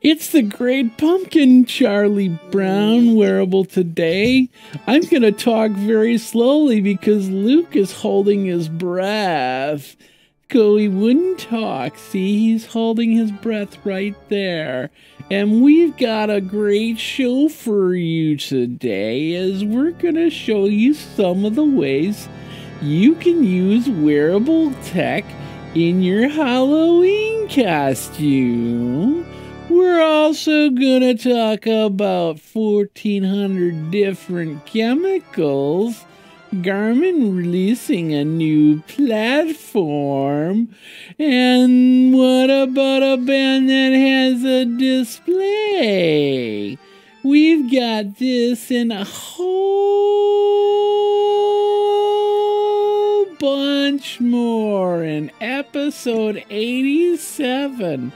It's the Great Pumpkin, Charlie Brown wearable today. I'm going to talk very slowly because Luke is holding his breath. So he wouldn't talk. See, he's holding his breath right there. And we've got a great show for you today as we're going to show you some of the ways you can use wearable tech in your Halloween costume. We're also going to talk about 1,400 different chemicals, Garmin releasing a new platform, and what about a band that has a display? We've got this and a whole bunch more in episode 87.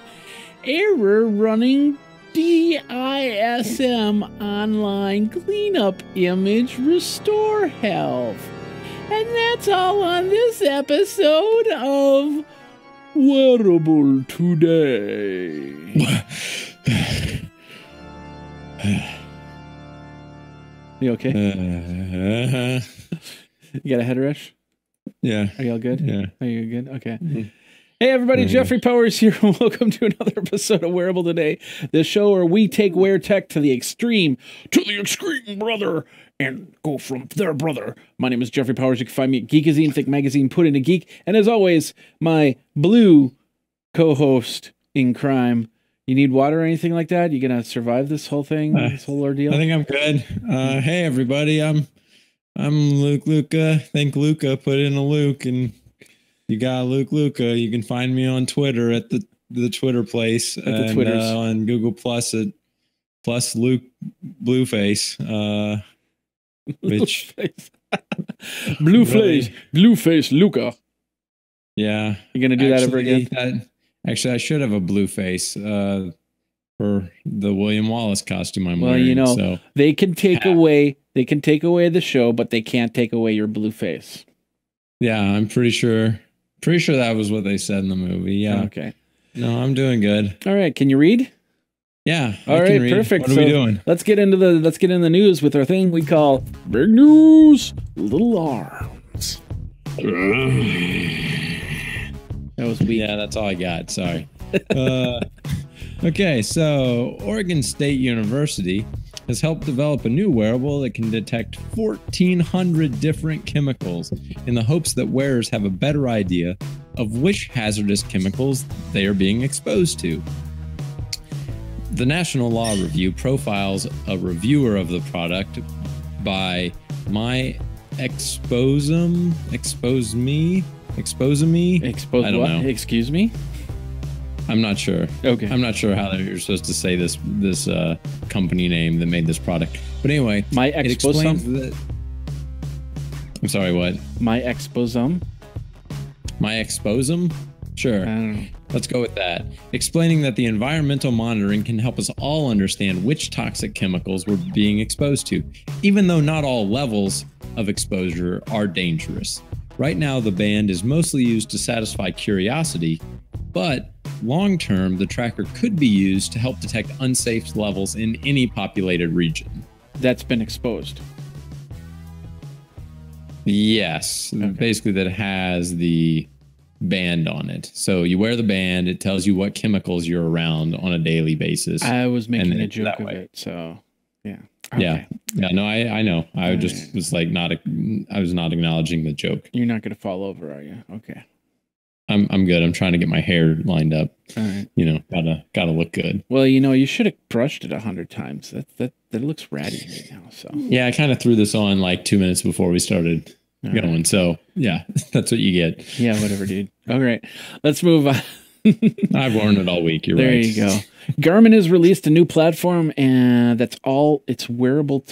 Error running DISM online cleanup image restore health. And that's all on this episode of Wearable Today. You okay? You got a head rush? Yeah. Are you all good? Yeah. Are you good? Okay. Mm-hmm. Hey everybody, Jeffrey Powers here. Welcome to another episode of Wearable Today, the show where we take Weartech to the extreme, brother, and go from there, brother. My name is Jeffrey Powers. You can find me at Geekazine, Think Magazine, Put in a Geek, and as always, my blue co-host in crime. You need water or anything like that? You gonna survive this whole thing, this whole ordeal? I think I'm good. Hey everybody, I'm Luca. Think Luca. Put in a Luke and. You got Luca. You can find me on Twitter at the Twitter place and on Google Plus at plus Luke Blueface. Which Blueface Luca. Yeah, you're gonna do that ever again? Actually, I should have a blue face for the William Wallace costume I'm wearing. Well, you know, so. they can take away the show, but they can't take away your blue face. Yeah, I'm pretty sure. Pretty sure that was what they said in the movie. Yeah. Okay. No, I'm doing good. All right. Can you read? Yeah. All right. Perfect. What are we doing? Let's get into the news with our thing we call big news, little arms. That was weak. Yeah, that's all I got. Sorry. Okay. So Oregon State University has helped develop a new wearable that can detect 1,400 different chemicals in the hopes that wearers have a better idea of which hazardous chemicals they are being exposed to. The National Law Review profiles a reviewer of the product by My Exposome? Expose Me? Expose I don't what? know. Excuse me? I'm not sure. Okay. I'm not sure how you're supposed to say this company name that made this product. But anyway, My Exposome? I'm sorry, what? My Exposome? My Exposome? Sure. I don't know. Let's go with that. Explaining that the environmental monitoring can help us all understand which toxic chemicals we're being exposed to, even though not all levels of exposure are dangerous. Right now, the band is mostly used to satisfy curiosity, but long-term, the tracker could be used to help detect unsafe levels in any populated region. That's been exposed. Yes. Okay. Basically, that has the band on it. So you wear the band, it tells you what chemicals you're around on a daily basis. I was making a joke of it, so yeah. Okay. Yeah. No, I know. I just was like I was not acknowledging the joke. You're not going to fall over, are you? Okay. I'm good. I'm trying to get my hair lined up. All right. You know, gotta look good. Well, you know, you should have brushed it 100 times. That looks ratty right now. So yeah, I kind of threw this on like 2 minutes before we started going. Right. So yeah, that's what you get. Yeah, whatever, dude. All right, let's move on. I've worn it all week. You're right. There you go. Garmin has released a new platform, and that's all its wearable.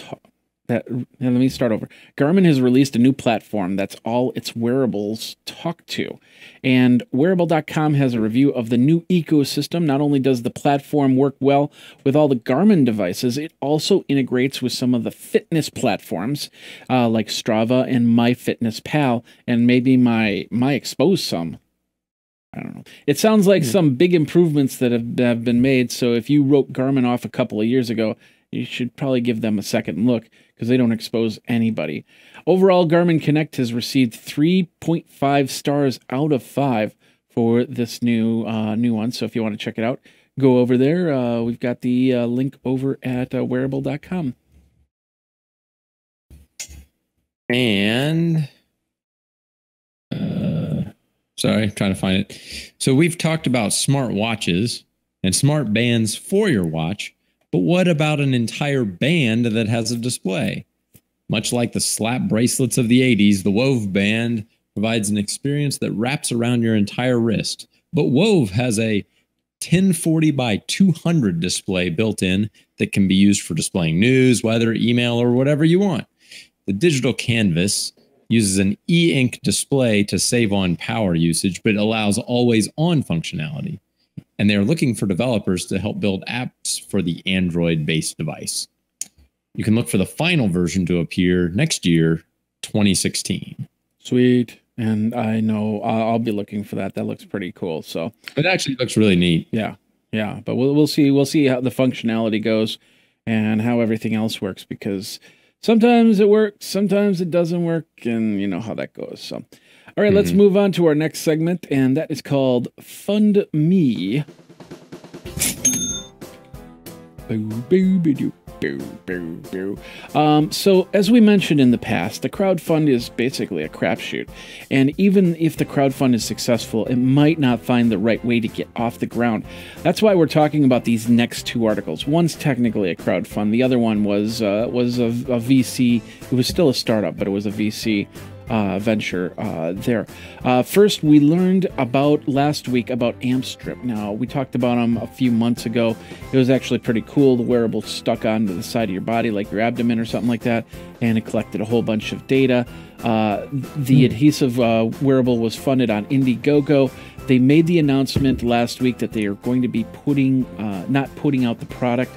Let me start over. Garmin has released a new platform that's all its wearables talk to. And Wearable.com has a review of the new ecosystem. Not only does the platform work well with all the Garmin devices, it also integrates with some of the fitness platforms like Strava and MyFitnessPal, and maybe my Exposome. I don't know. It sounds like some big improvements that have been made. So if you wrote Garmin off a couple of years ago, you should probably give them a second look because they don't expose anybody. Overall, Garmin Connect has received 3.5 stars out of 5 for this new one. So if you want to check it out, go over there. We've got the link over at wearable.com. And sorry, trying to find it. So we've talked about smart watches and smart bands for your watch, but what about an entire band that has a display? Much like the slap bracelets of the 80s, the Wove band provides an experience that wraps around your entire wrist. But Wove has a 1040 by 200 display built in that can be used for displaying news, weather, email, or whatever you want. The digital canvas uses an e-ink display to save on power usage, but allows always-on functionality. And they're looking for developers to help build apps for the Android-based device. You can look for the final version to appear next year, 2016. Sweet. And I know I'll be looking for that. That looks pretty cool. So it actually looks really neat. Yeah. Yeah. But we'll see. We'll see how the functionality goes and how everything else works, because sometimes it works, sometimes it doesn't work, and you know how that goes. So, all right, let's move on to our next segment, and that is called Fund Me. So as we mentioned in the past, the crowdfund is basically a crapshoot. And even if the crowdfund is successful, it might not find the right way to get off the ground. That's why we're talking about these next two articles. One's technically a crowdfund. The other one was a VC. It was still a startup, but it was a VC venture there. First, we learned about last week about AmpStrip. Now, we talked about them a few months ago. It was actually pretty cool. The wearable stuck onto the side of your body, like your abdomen or something like that, and it collected a whole bunch of data. The adhesive wearable was funded on Indiegogo. They made the announcement last week that they are going to be not putting out the product.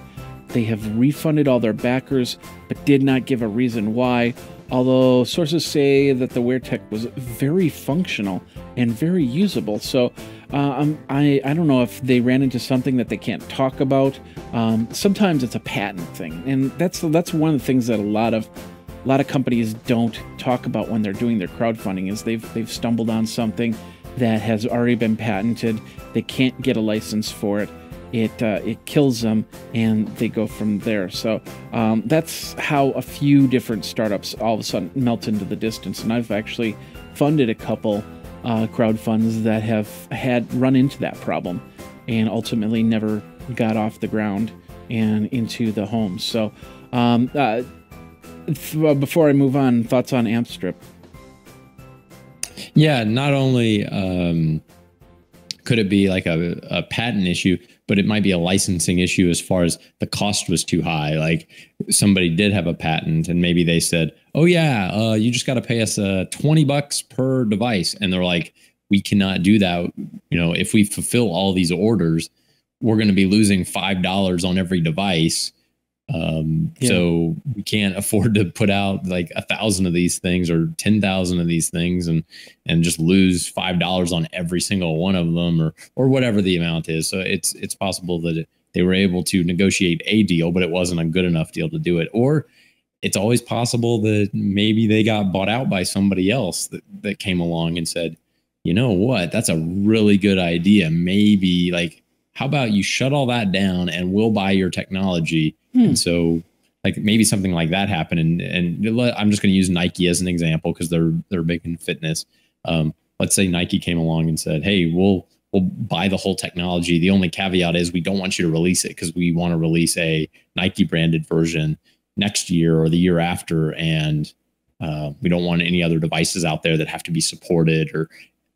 They have refunded all their backers, but did not give a reason why. Although sources say that the Weartech was very functional and very usable. So I don't know if they ran into something that they can't talk about. Sometimes it's a patent thing, and that's one of the things that a lot of companies don't talk about when they're doing their crowdfunding is they've stumbled on something that has already been patented. They can't get a license for it. It kills them, and they go from there. So that's how a few different startups all of a sudden melt into the distance. And I've actually funded a couple crowdfunds that have run into that problem and ultimately never got off the ground and into the homes. So before I move on, thoughts on AmpStrip? Yeah, not only could it be like a patent issue, but it might be a licensing issue as far as the cost was too high. Like somebody did have a patent and maybe they said, oh yeah, you just got to pay us $20 per device. And they're like, we cannot do that. You know, if we fulfill all these orders, we're going to be losing $5 on every device. So we can't afford to put out like 1,000 of these things or 10,000 of these things and just lose $5 on every single one of them or whatever the amount is. So it's possible that they were able to negotiate a deal, but it wasn't a good enough deal to do it. Or it's always possible that maybe they got bought out by somebody else that came along and said, you know what, that's a really good idea. Maybe like, how about you shut all that down and we'll buy your technology. And so like maybe something like that happened. And I'm just going to use Nike as an example because they're big in fitness. Let's say Nike came along and said, hey, we'll buy the whole technology. The only caveat is we don't want you to release it because we want to release a Nike branded version next year or the year after. And we don't want any other devices out there that have to be supported or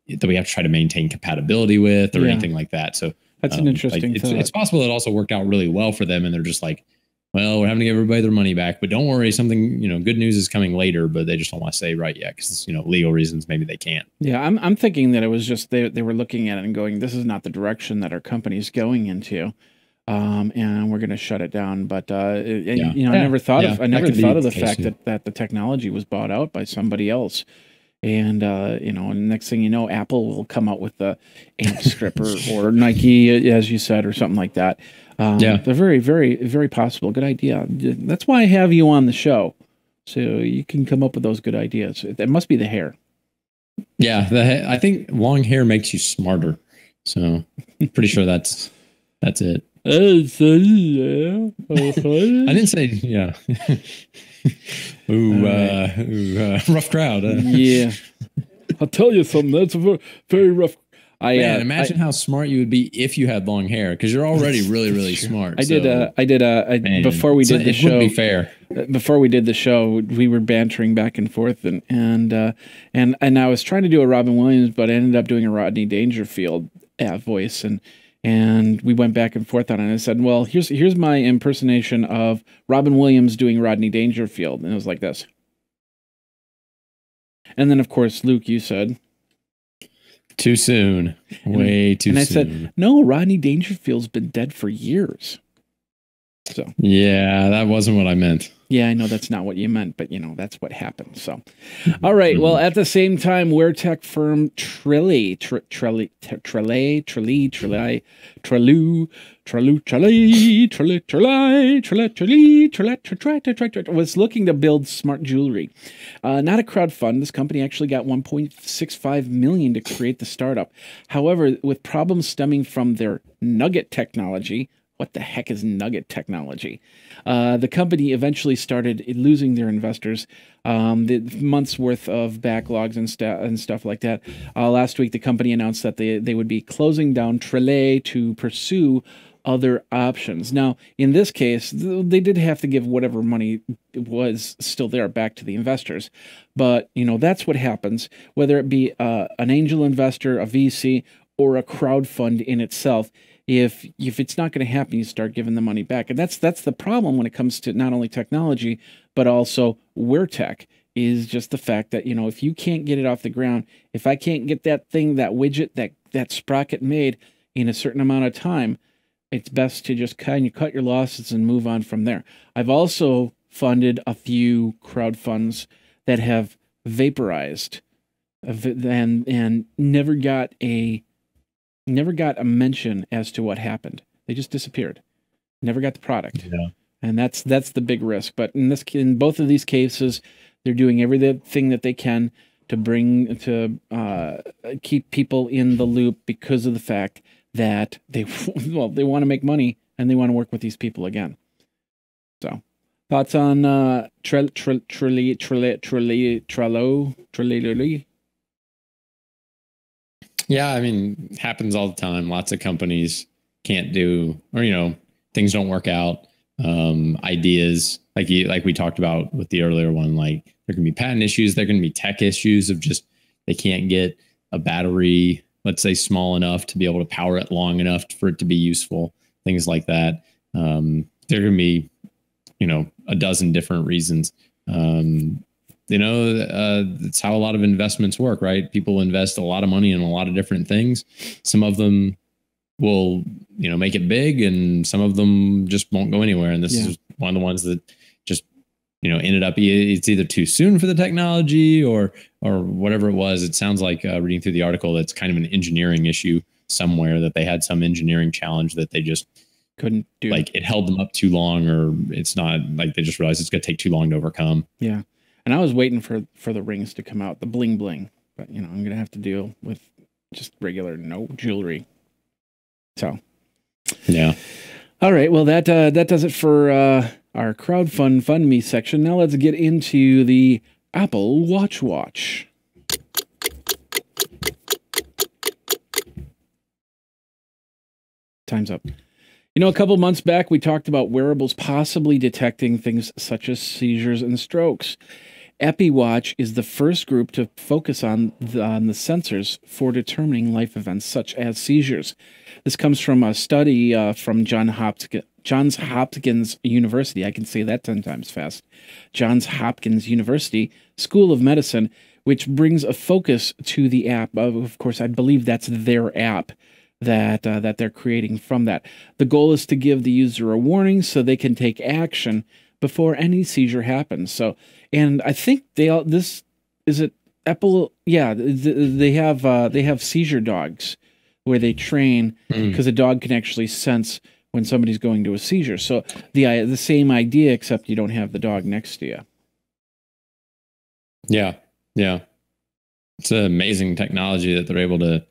that we have to try to maintain compatibility with or anything like that. So that's an interesting thought. It's possible it also worked out really well for them. And they're just like, well, we're having to give everybody their money back, but don't worry, something, good news is coming later, but they just don't want to say right yet because, legal reasons, maybe they can't. Yeah, I'm thinking that it was just they were looking at it and going, this is not the direction that our company's going into, and we're going to shut it down. But, I never thought of the fact that the technology was bought out by somebody else. And and next thing you know, Apple will come out with the amp strip or Nike, as you said, or something like that. Yeah. They're very, very, very possible. Good idea. That's why I have you on the show, so you can come up with those good ideas. It must be the hair. Yeah, I think long hair makes you smarter. So pretty sure that's it. I didn't say yeah. Rough crowd. Yeah, I'll tell you something. That's a very, very rough. Man, imagine how smart you would be if you had long hair, because you're already really, really smart. Before we did the show. It wouldn't be fair. Before we did the show, we were bantering back and forth, and I was trying to do a Robin Williams, but I ended up doing a Rodney Dangerfield voice, and we went back and forth on it. And I said, well, here's my impersonation of Robin Williams doing Rodney Dangerfield, and it was like this. And then, of course, Luke, you said, too soon. Way too soon. And I said, no, Rodney Dangerfield's been dead for years. So yeah, that wasn't what I meant. Yeah, I know that's not what you meant, but that's what happened. So, all right. Well, at the same time, Weartech firm was looking to build smart jewelry. Not a crowdfund. This company actually got $1.65 million to create the startup. However, with problems stemming from their nugget technology. What the heck is nugget technology? The company eventually started losing their investors. The months worth of backlogs and stuff like that. Last week, the company announced that they would be closing down Trelay to pursue other options. Now, in this case, they did have to give whatever money was still there back to the investors. But, that's what happens, whether it be an angel investor, a VC, or a crowdfund in itself. If it's not going to happen, you start giving the money back. And that's the problem when it comes to not only technology, but also Weartech, is just the fact that, if you can't get it off the ground, if I can't get that thing, that widget, that sprocket made in a certain amount of time, it's best to just kind of cut your losses and move on from there. I've also funded a few crowdfunds that have vaporized and never got a mention as to what happened. They just disappeared. Never got the product. Yeah. And that's the big risk. But in both of these cases, they're doing everything that they can to keep people in the loop because of the fact that they want to make money and they want to work with these people again. So, thoughts on Trello? Yeah, I mean, it happens all the time. Lots of companies can't do, or things don't work out. Ideas like we talked about with the earlier one, like there can be patent issues, there can be tech issues of just they can't get a battery, let's say, small enough to be able to power it long enough for it to be useful. Things like that. There can be, a dozen different reasons. That's how a lot of investments work, right? People invest a lot of money in a lot of different things. Some of them will, make it big, and some of them just won't go anywhere. And this is one of the ones that just, ended up, it's either too soon for the technology or whatever it was. It sounds like reading through the article, that's kind of an engineering issue somewhere, that they had some engineering challenge that they just couldn't do. Like it held them up too long, or it's not like they just realized it's going to take too long to overcome. Yeah. And I was waiting for the rings to come out, the bling bling, but I'm going to have to deal with just regular no jewelry. So, yeah. All right. Well, that does it for our crowdfund fund me section. Now let's get into the Apple Watch. Time's up. A couple months back, we talked about wearables possibly detecting things such as seizures and strokes. EpiWatch is the first group to focus on the sensors for determining life events such as seizures. This comes from a study from Johns Hopkins University. I can say that 10 times fast. Johns Hopkins University School of Medicine, which brings a focus to the app. Of course, I believe that's their app that they're creating from that. The goal is to give the user a warning so they can take action before any seizure happens. So, and I think Apple, yeah, they have seizure dogs where they train because a dog can actually sense when somebody's going to a seizure. So the same idea, except you don't have the dog next to you. Yeah, yeah. It's an amazing technology that they're able to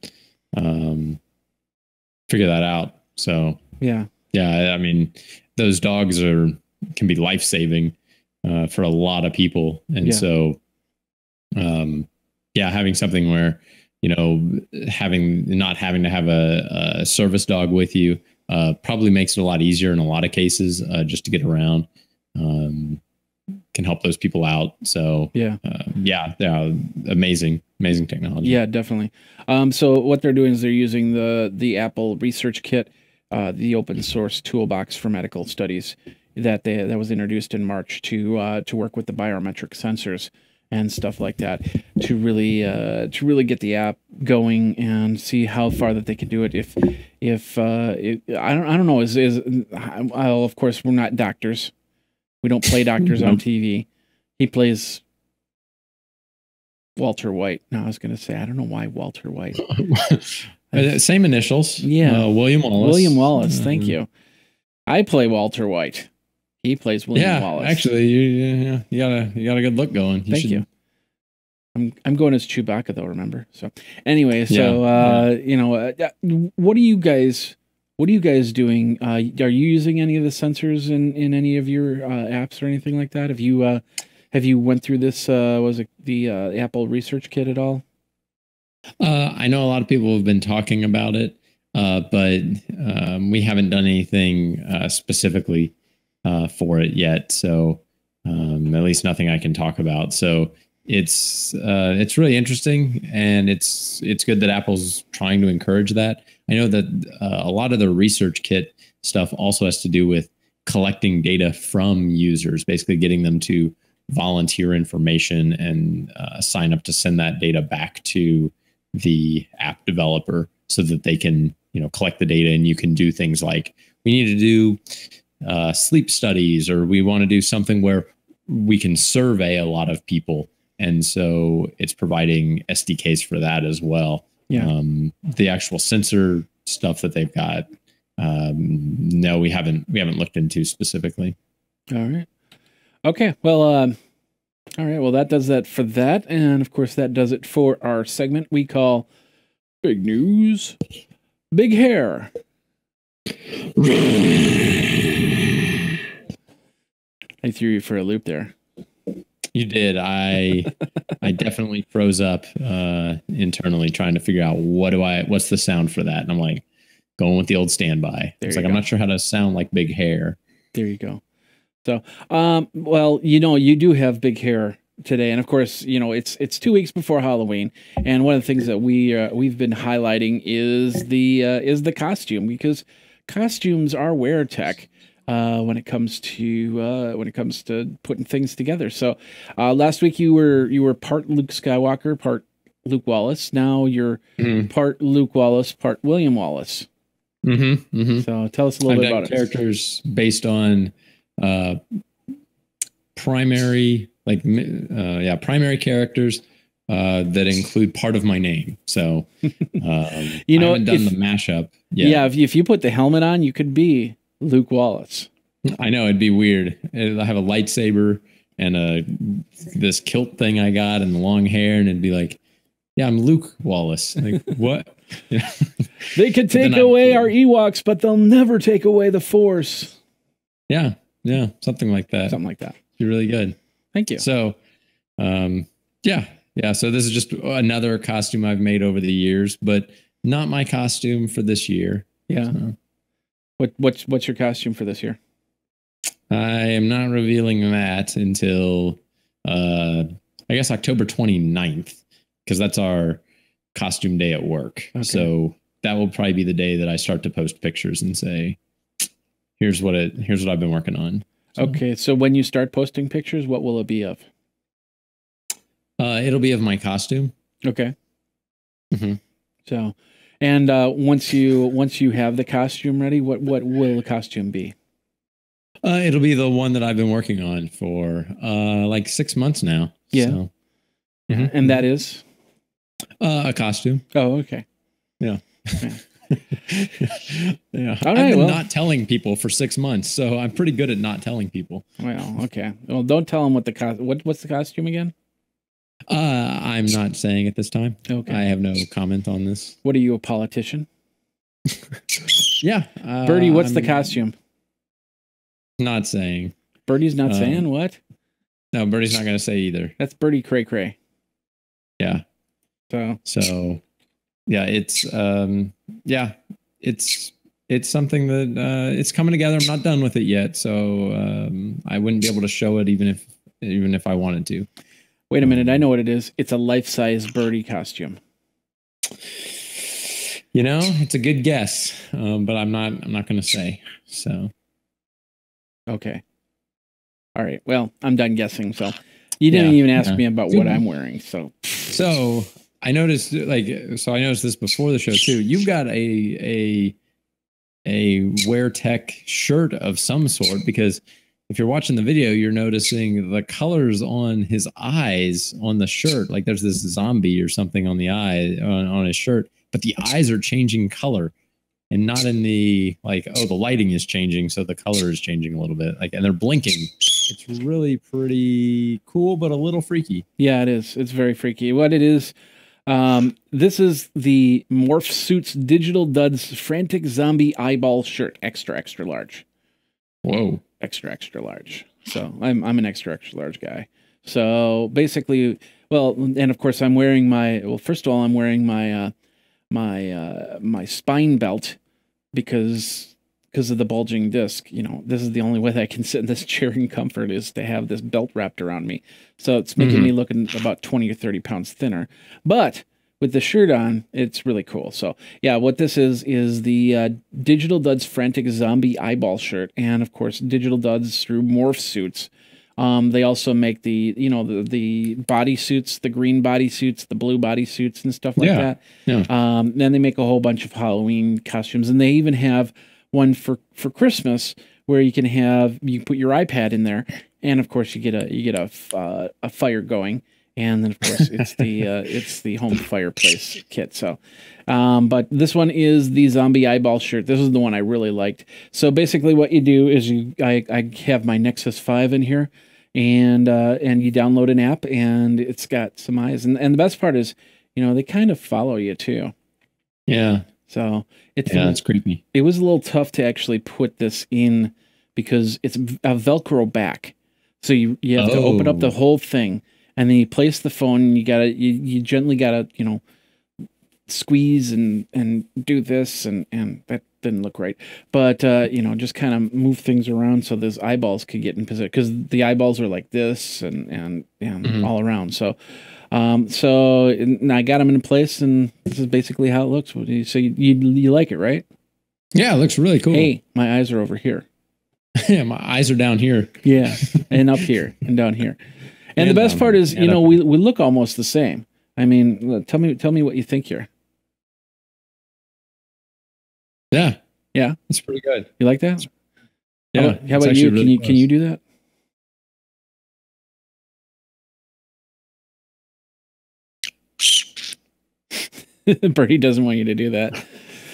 figure that out. So yeah, I mean, those dogs can be life saving for a lot of people, and so having something where not having to have a service dog with you probably makes it a lot easier in a lot of cases just to get around. Can help those people out. So amazing technology. Yeah, definitely. So what they're doing is they're using the Apple Research Kit, the open source toolbox for medical studies that was introduced in March to work with the biometric sensors and stuff like that to really get the app going and see how far that they can do it. I don't know of course we're not doctors. We don't play doctors on TV. He plays Walter White. No, I was going to say, I don't know why Walter White. Same initials. Yeah. William Wallace. William Wallace. Thank you. I play Walter White. He plays William Wallace. Actually, you got a good look going. Thank you. I'm going as Chewbacca though, remember? So anyway, what are you guys doing? Are you using any of the sensors in any of your apps or anything like that? Have you went through this? Was it the Apple Research Kit at all? I know a lot of people have been talking about it, but we haven't done anything specifically for it yet. So at least nothing I can talk about. So it's really interesting, and it's good that Apple's trying to encourage that. I know that a lot of the Research Kit stuff also has to do with collecting data from users, basically getting them to volunteer information and sign up to send that data back to the app developer so that they can, collect the data, and you can do things like, we need to do sleep studies, or we want to do something where we can survey a lot of people. And so it's providing SDKs for that as well. Yeah. The actual sensor stuff that they've got, no, we haven't looked into specifically. All right. Okay. Well, all right. Well, that does that for that. And of course, that does it for our segment we call Big News, Big Hair. I threw you for a loop there. You did. I definitely froze up internally trying to figure out what's the sound for that. And I'm like, going with the old standby. It's like, I'm not sure how to sound like big hair. There you go. So, well, you do have big hair today. And of course, it's 2 weeks before Halloween. And one of the things that we've been highlighting is the costume, because costumes are Weartech. When it comes to putting things together. So last week you were part Luke Skywalker, part Luke Wallace. Now you're part Luke Wallace, part William Wallace. So tell us a little bit about characters based on primary characters that include part of my name. So I haven't done the mashup yet. Yeah, if you put the helmet on, you could be Luke Wallace. I know, it'd be weird. I have a lightsaber and this kilt thing I got and the long hair, and it'd be like, yeah, I'm Luke Wallace. Like, what? They could take away our Ewoks, but they'll never take away the Force. Yeah, something like that. You're really good. Thank you. So, so this is just another costume I've made over the years, but not my costume for this year. Yeah. So. What's your costume for this year? I am not revealing that until I guess October 29th, because that's our costume day at work. Okay. So that will probably be the day that I start to post pictures and say, here's what I've been working on. So, okay, so when you start posting pictures, what will it be of? It'll be of my costume. Okay. So, and once you have the costume ready, what will the costume be? It'll be the one that I've been working on for like 6 months now. Yeah. So, And that is a costume. Oh, okay. Yeah. Yeah. All right, I've been not telling people for 6 months, so I'm pretty good at not telling people. Well, okay. Well, don't tell them what's the costume again? I'm not saying at this time. Okay. I have no comment on this. What are you, a politician? Yeah. Birdie, what's the costume? Not saying. Birdie's not saying what? No, Birdie's not going to say either. That's Birdie Cray Cray. Yeah. So yeah, it's it's something that it's coming together. I'm not done with it yet, so I wouldn't be able to show it even if I wanted to. Wait a minute, I know what it is. It's a life-size Birdie costume. You know, it's a good guess, but I'm not going to say. So, okay, all right. Well, I'm done guessing. So, you didn't even ask me about what I'm wearing. So I noticed, I noticed this before the show too. You've got a Weartech shirt of some sort, because if you're watching the video, you're noticing the colors on his eyes on the shirt. Like there's this zombie or something on the eye on his shirt, but the eyes are changing color, and not in the the lighting is changing, so the color is changing a little bit. And they're blinking. It's really pretty cool, but a little freaky. Yeah, it is. It's very freaky. What it is. This is the Morph Suits Digital Duds Frantic Zombie Eyeball Shirt, extra large. Whoa, extra large. So I'm an extra large guy. So basically, well, and of course I'm wearing first of all I'm wearing my my spine belt because of the bulging disc. You know, this is the only way that I can sit in this chair in comfort, is to have this belt wrapped around me. So it's making me looking about 20 or 30 pounds thinner. But with the shirt on, it's really cool. So yeah, what this is the Digital Duds Frantic Zombie Eyeball Shirt. And of course, Digital Duds through Morph Suits. They also make the body suits, the green body suits, the blue body suits and stuff like that. Yeah. Then they make a whole bunch of Halloween costumes, and they even have one for Christmas where you can put your iPad in there, and of course you get a fire going, and then of course it's the home fireplace kit. So, but this one is the zombie eyeball shirt. This is the one I really liked. So basically, what you do is I have my Nexus 5 in here, and you download an app, and it's got some eyes, and the best part is, they kind of follow you too. Yeah. So it's creepy. It was a little tough to actually put this in because it's a Velcro back. So you have to open up the whole thing, and then you place the phone, and you gently gotta, squeeze and do this, and that didn't look right. But just kind of move things around so those eyeballs could get in position, because the eyeballs are like this and all around. So and I got them in place, and this is basically how it looks. So you like it, right? Yeah, it looks really cool. Hey, my eyes are over here. Yeah, my eyes are down here. Yeah, and up here and down here. And the best part is, we look almost the same. I mean, tell me what you think here. Yeah, yeah, it's pretty good. You like that? Yeah. How about you? Really can you do that? Birdie doesn't want you to do that.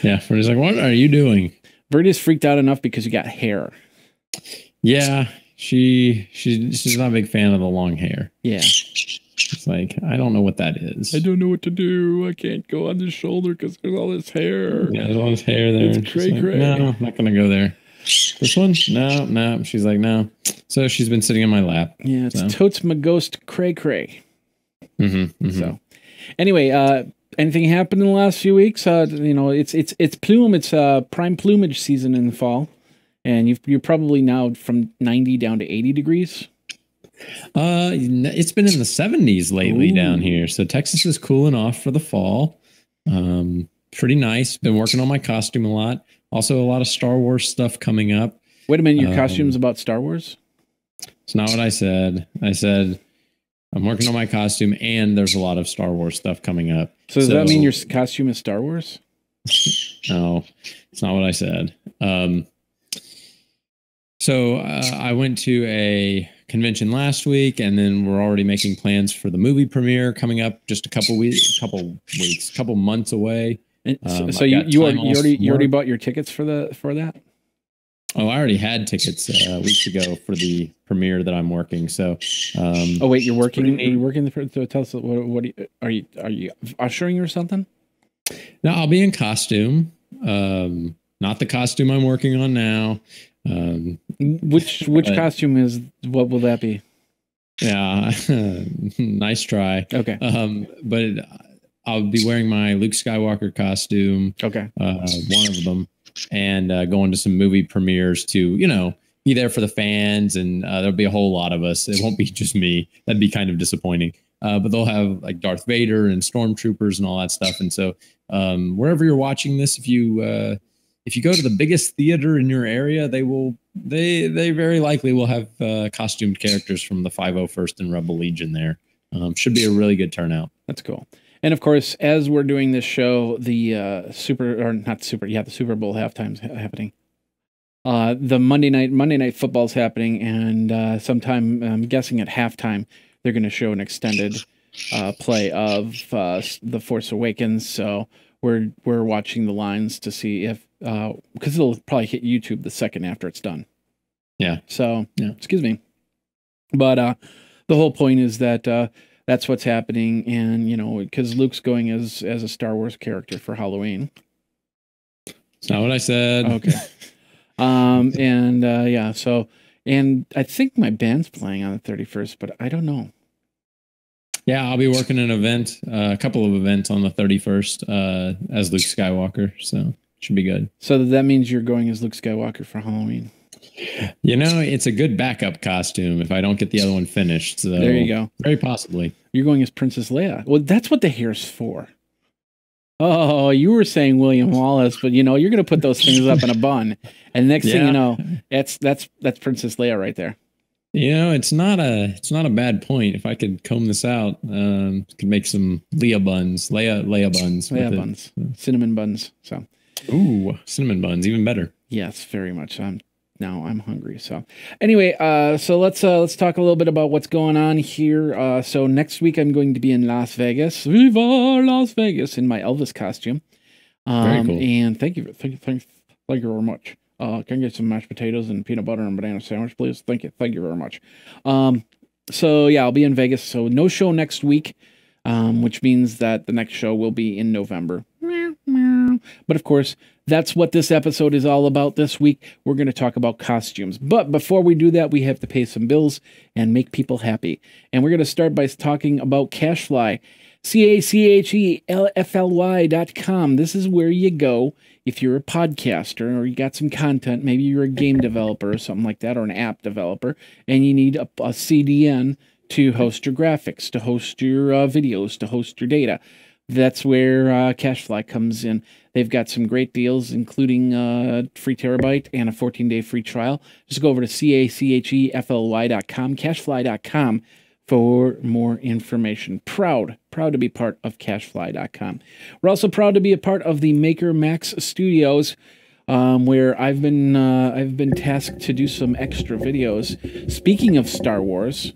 Yeah, Birdie's like, what are you doing? Birdie's freaked out enough because you got hair. Yeah, she's not a big fan of the long hair. Yeah. It's like, I don't know what that is. I don't know what to do. I can't go on the shoulder because there's all this hair. Yeah, there's all this hair there. It's cray. No, I'm not going to go there. This one? No. She's like, no. So she's been sitting in my lap. Yeah, it's Totes my ghost cray. So anyway, anything happened in the last few weeks? It's prime plumage season in the fall, and you're probably now from 90 down to 80 degrees. It's been in the 70s lately down here, so Texas is cooling off for the fall. Pretty nice. Been working on my costume a lot. Also, a lot of Star Wars stuff coming up. Wait a minute, your costume's about Star Wars? It's not what I said. I said I'm working on my costume, and there's a lot of Star Wars stuff coming up. So does that mean your costume is Star Wars? No, it's not what I said. So I went to a convention last week, and then we're already making plans for the movie premiere coming up just a couple months away. So you already bought your tickets for that? Oh, I already had tickets weeks ago for the premiere that I'm working. So, oh wait, you're working. Are you working the? Tell us what are you ushering or something? No, I'll be in costume. Not the costume I'm working on now. Which costume is? What will that be? Yeah, nice try. Okay. But I'll be wearing my Luke Skywalker costume. Okay. One of them. And going to some movie premieres to, be there for the fans. And there'll be a whole lot of us. It won't be just me. That'd be kind of disappointing. But they'll have like Darth Vader and stormtroopers and all that stuff. And so wherever you're watching this, if you go to the biggest theater in your area, they very likely will have costumed characters from the 501st and Rebel Legion there. Should be a really good turnout. That's cool. And of course, as we're doing this show, the Super Bowl halftime's happening. The Monday night football's happening, and sometime I'm guessing at halftime they're going to show an extended play of The Force Awakens. So we're watching the lines to see if because it'll probably hit YouTube the second after it's done. Yeah. So excuse me, but the whole point is that. That's what's happening, and because Luke's going as a Star Wars character for Halloween. It's not what I said. Okay. So I think my band's playing on the 31st, but I don't know. Yeah, I'll be working an event, a couple of events on the 31st as Luke Skywalker, so should be good. So that means you're going as Luke Skywalker for Halloween. It's a good backup costume if I don't get the other one finished. So there you go. Very possibly. You're going as Princess Leia. Well, that's what the hair's for. Oh, you were saying William Wallace, but you're going to put those things up in a bun, and next thing you know, that's Princess Leia right there. It's not a bad point. If I could comb this out, could make some Leia buns, Leia buns, cinnamon buns. So, ooh, cinnamon buns, even better. Yes, very much. Now I'm hungry. So anyway, so let's talk a little bit about what's going on here. So next week I'm going to be in Las Vegas. Viva Las Vegas in my Elvis costume. Very cool. And thank you very much. Can I get some mashed potatoes and peanut butter and banana sandwich, please? Thank you very much. So yeah, I'll be in Vegas. So no show next week, which means that the next show will be in November. But of course, that's what this episode is all about this week. We're going to talk about costumes. But before we do that, we have to pay some bills and make people happy. And we're going to start by talking about CashFly. CashFly.com. This is where you go if you're a podcaster or you got some content. Maybe you're a game developer or something like that, or an app developer, and you need a CDN to host your graphics, to host your videos, to host your data. That's where CashFly comes in. They've got some great deals, including free terabyte and a 14-day free trial. Just go over to CashFly.com, CashFly.com for more information. Proud to be part of CashFly.com. We're also proud to be a part of the Maker Max Studios, where I've been tasked to do some extra videos. Speaking of Star Wars.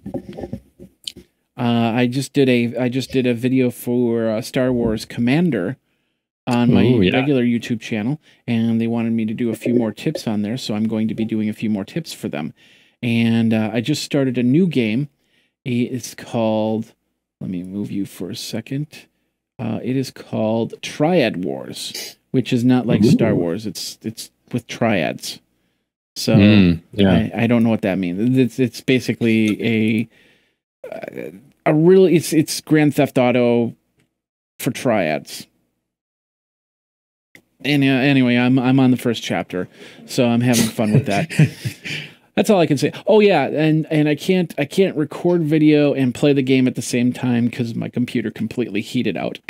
I just did a video for Star Wars Commander on my regular YouTube channel, and they wanted me to do a few more tips on there, so I'm going to be doing a few more tips for them. And I just started a new game. It's called, let me move you for a second. It is called Triad Wars, which is not like Star Wars. It's with triads. So I don't know what that means. It's basically it's Grand Theft Auto for triads. And anyway, I'm on the first chapter, so I'm having fun with that. That's all I can say. Oh yeah, and I can't record video and play the game at the same time because my computer completely heated out.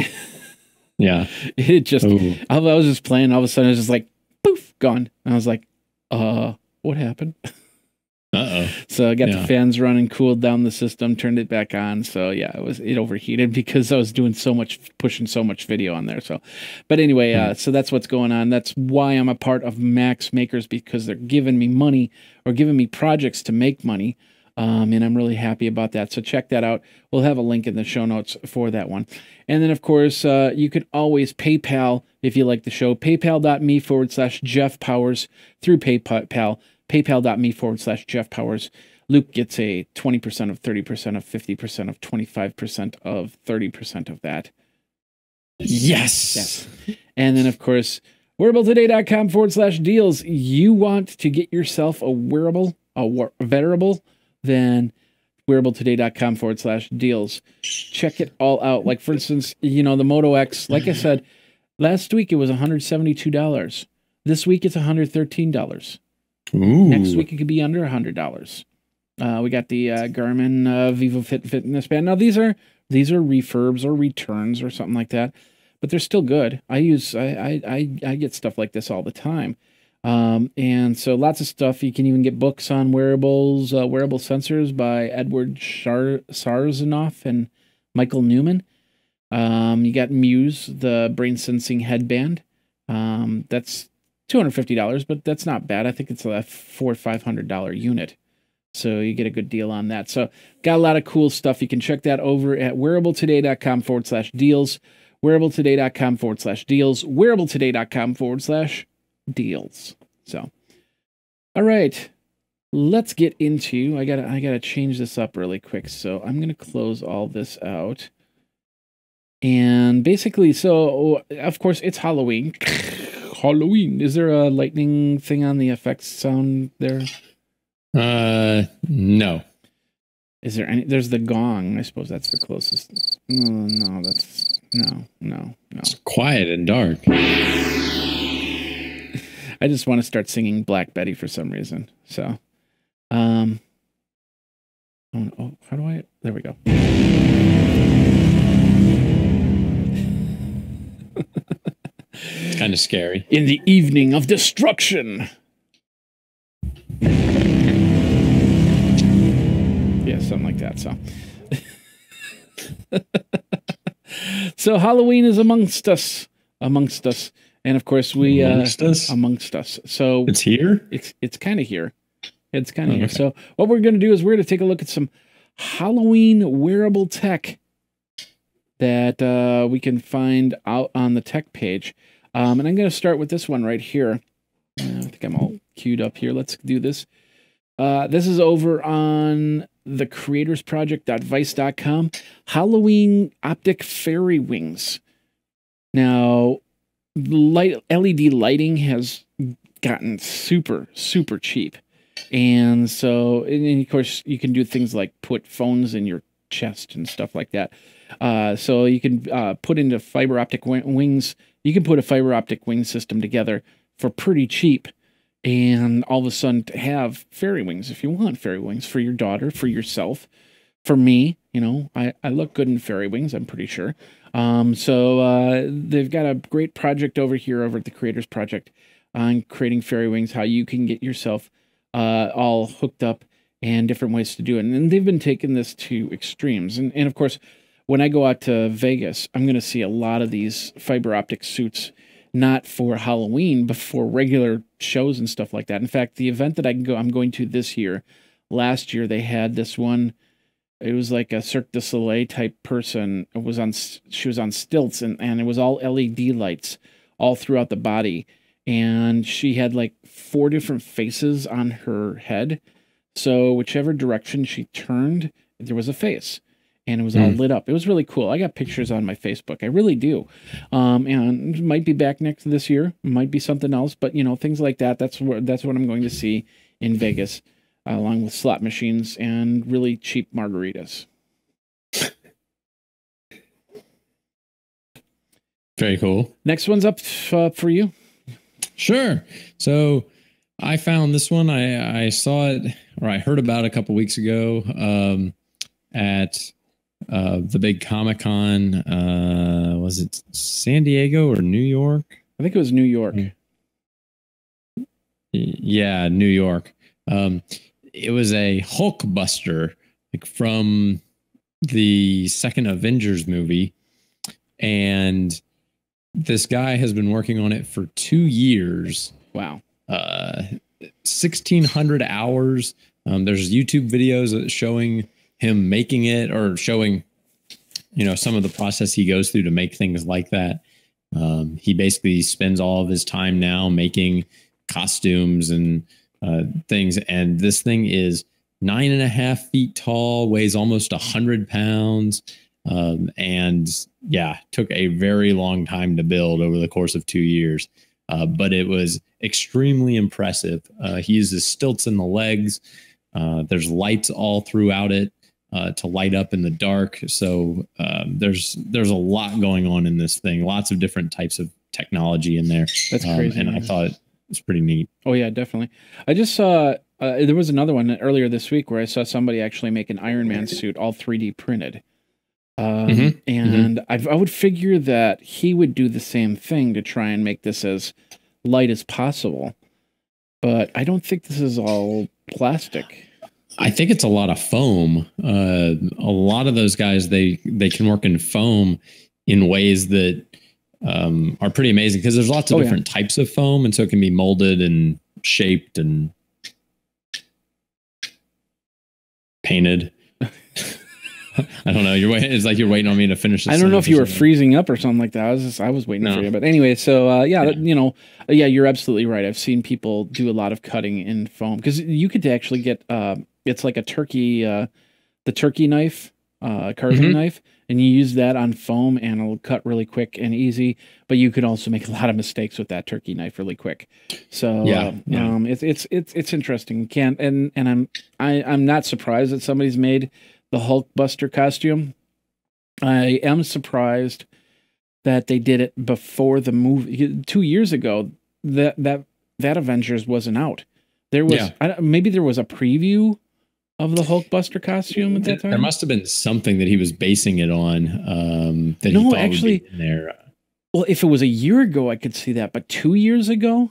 Yeah, it just I was just playing, all of a sudden it was just like poof, gone. And I was like, what happened? So I got the fans running, cooled down the system, turned it back on. So yeah, it overheated because I was doing pushing so much video on there. So, but anyway, so that's what's going on. That's why I'm a part of Max Makers, because they're giving me money or giving me projects to make money. And I'm really happy about that. So check that out. We'll have a link in the show notes for that one. And then, of course, you can always PayPal if you like the show. PayPal.me/Jeff Powers through PayPal. PayPal.me/Jeff Powers. Luke gets a 20% of 30% of 50% of 25% of 30% of that. Yes. And then, of course, wearabletoday.com/deals. You want to get yourself a wearable, wearable, then wearabletoday.com/deals. Check it all out. Like, for instance, the Moto X, like I said, last week it was $172. This week it's $113. Ooh. Next week it could be under $100. We got the Garmin Vivo Fitness Band. Now these are refurbs or returns or something like that, but they're still good. I get stuff like this all the time. And so lots of stuff. You can even get books on wearables, wearable sensors by Edward Sarzanoff and Michael Newman. You got Muse, the brain sensing headband. That's $250, but that's not bad. I think it's a $400 or $500 unit. So you get a good deal on that. So got a lot of cool stuff. You can check that over at wearabletoday.com/deals, wearabletoday.com/deals, wearabletoday.com/deals. So, all right, let's get into, I gotta change this up really quick. So I'm going to close all this out. And basically, so of course it's Halloween. Halloween. Is there a lightning thing on the effects sound there? No. Is there any? There's the gong. I suppose that's the closest. No, that's no. It's quiet and dark. I just want to start singing Black Betty for some reason. So, oh, how do I? There we go. It's kind of scary. In the evening of destruction. Yeah, something like that. So Halloween is amongst us, and of course we amongst us. So it's here. It's kind of here. It's kind of here. So what we're going to do is we're going to take a look at some Halloween wearable tech that we can find out on the tech page. And I'm going to start with this one right here. I think I'm all queued up here. Let's do this. This is over on the creatorsproject.vice.com. Halloween optic fairy wings. Now, LED lighting has gotten super cheap. And so, and of course, you can do things like put phones in your chest and stuff like that. So you can put into fiber optic wings. You can put a fiber optic wing system together for pretty cheap. And all of a sudden to have fairy wings, if you want fairy wings for your daughter, for yourself, for me, I look good in fairy wings, I'm pretty sure. So they've got a great project over here over at the Creators Project on creating fairy wings, how you can get yourself all hooked up and different ways to do it. And they've been taking this to extremes. And of course, when I go out to Vegas, I'm going to see a lot of these fiber optic suits, not for Halloween, but for regular shows and stuff like that. In fact, the event that I'm going to this year, last year they had this one. It was like a Cirque du Soleil type person. She was on stilts, and it was all LED lights all throughout the body. And she had like 4 different faces on her head. So whichever direction she turned, there was a face. And it was all lit up. It was really cool. I got pictures on my Facebook. I really do. And it might be back this year. It might be something else. But, things like that. That's what I'm going to see in Vegas, along with slot machines and really cheap margaritas. Very cool. Next one's up for you. Sure. So I found this one. I saw it, or I heard about it a couple weeks ago at the big Comic-Con. Was it San Diego or New York? I think it was New York. Yeah, New York. It was a Hulkbuster, like from the second Avengers movie. And this guy has been working on it for 2 years. Wow. 1,600 hours. There's YouTube videos showing him making it, or showing, some of the process he goes through to make things like that. He basically spends all of his time now making costumes and things. And this thing is 9.5 feet tall, weighs almost 100 pounds. And yeah, took a very long time to build over the course of 2 years. But it was extremely impressive. He uses stilts in the legs. There's lights all throughout it to light up in the dark. So there's a lot going on in this thing. Lots of different types of technology in there. That's crazy. And I thought it was pretty neat. Oh yeah, definitely. I just saw there was another one earlier this week where I saw somebody actually make an Iron Man suit all 3D printed. And I would figure that he would do the same thing to try and make this as light as possible. But I don't think this is all plastic. I think it's a lot of foam. A lot of those guys, they can work in foam in ways that are pretty amazing, because there's lots of different types of foam, and so it can be molded and shaped and painted. I don't know. It's like you're waiting on me to finish this. I don't know if you were freezing up or something like that. I was waiting for you. But anyway, so yeah, you're absolutely right. I've seen people do a lot of cutting in foam, because you could actually get it's like a turkey, the turkey knife, carving knife, and you use that on foam, and it'll cut really quick and easy. But you could also make a lot of mistakes with that turkey knife really quick. So it's interesting. I'm not surprised that somebody's made the Hulkbuster costume. I am surprised that they did it before the movie. 2 years ago, that Avengers wasn't out. There was maybe there was a preview of the Hulkbuster costume at that time. There must have been something that he was basing it on. That he thought would be in there. Well, if it was a year ago, I could see that, but 2 years ago,